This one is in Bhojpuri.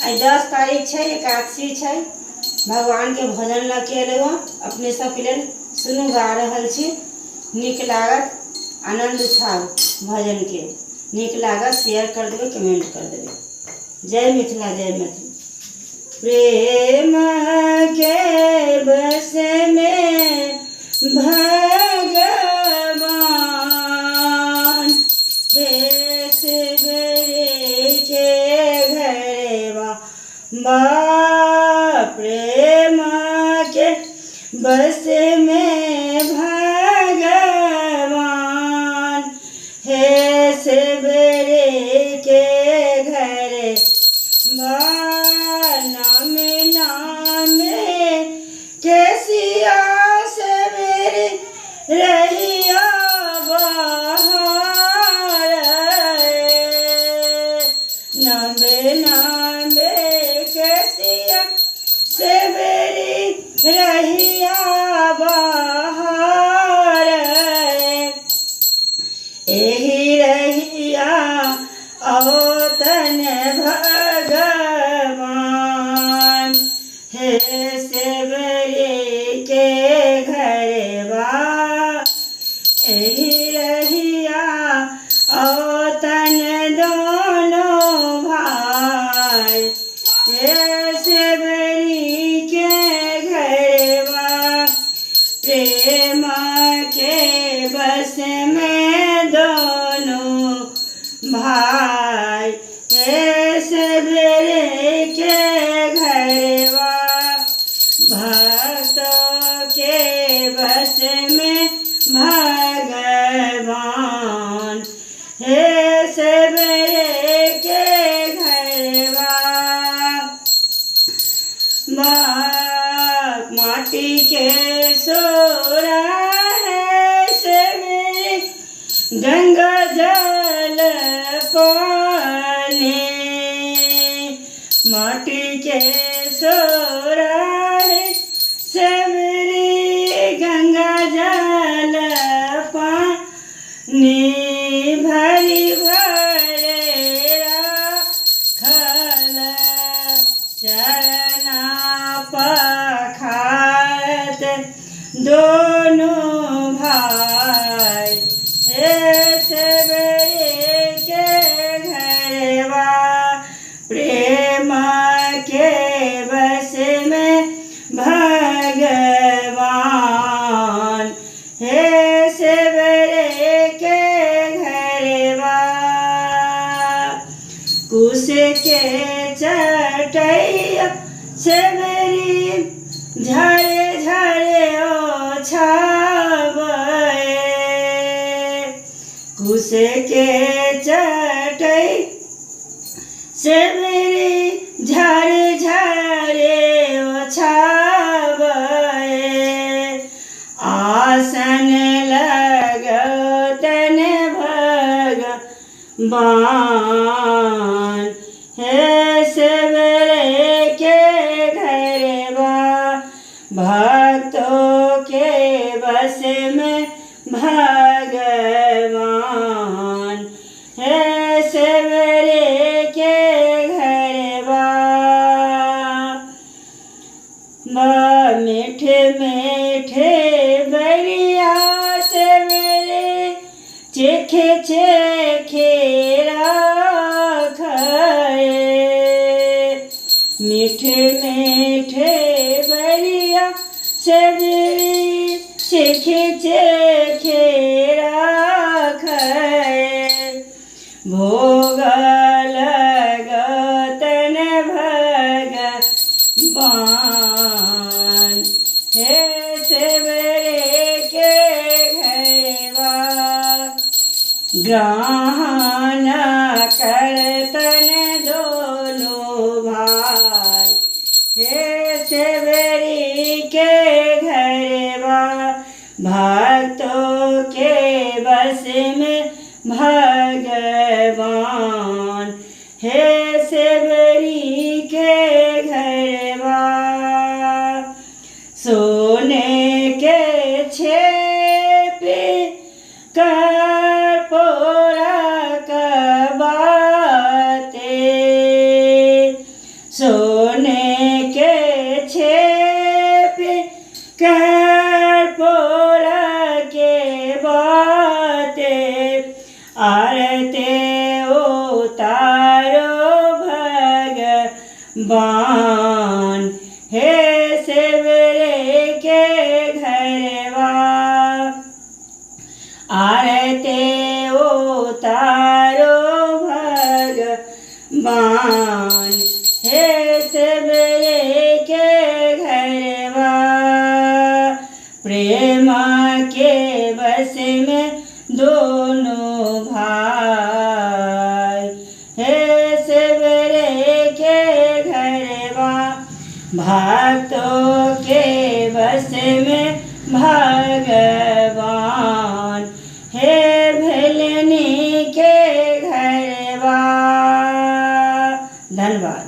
आई 10 तारीख है, एकादशी है। भगवान के भजन ल के अपने सब लेल सुनू, गा रहल छी। नीक लागत, आनंद उठाओ भजन के। नीक लागत शेयर कर देवे, कमेंट कर देवे। जय मिथिला, जय मिथिला। प्रेम के बस में भगवान हे शिवरे के घरवा बा। प्रेम के बस में भगवान हे शिवरे के घर बा। नाम नाम के सिया से मेरी रहिया बहार। नामे नामे के सिया से मेरी रहिया बहार। एही रहिया औतन भगवान हे शिवरे के घरवा। एही रहिया औतन दोनों भाई हे शिवरी के घरवा। प्रेम के बस में दोनों भाई हे शिवरे के घरवा। भक्तों के बस में भगवान हे शिवरे के घरवा। माटी के सोरा है शिवरे गंगा जल पानी। माटी के सोरा है शिवरे गंगा जल पानी। भरी भरे राखल चरना पखारत दोनों भाई हे शिवरे के घरवा। प्रेम के बस में भगवान हे शिवरे के घरवा। कुश के चटैया शिवरी झरे झरे ओछावे। कुश के चटै शिवरी झरे झरे ओछावे। आसन लगतन भगवान हे शिवरे के घरवा। भक्तों के बस में भगवान हे शिवरे के घरवा। मीठे मीठे बरिया शिवरे चेखे चेखे राखाए। मीठे मीठे बरिया शिवरे चेखे चेखे राखाए। भोग लगतन भगवान हे शिवरे के घरवा। ग्रहण करतन दोनों भाई हे शिवरी के घरवा। भक्तों के बस में भगवान हे शिवरी के घरवा। सोने के छेपे कर्पूरा कबाते। सोने के छेप कर्पूर के बाते आरते उतारो भगवान हे सेवरे के घरवा आरते उतारो भगवान हे सेवरे के घरवा प्रेम के बस में दोनों भाई हे सेवरे के घरवा भक्तों के बस में भगवान हे भेलनी के घरवा। धन्यवाद।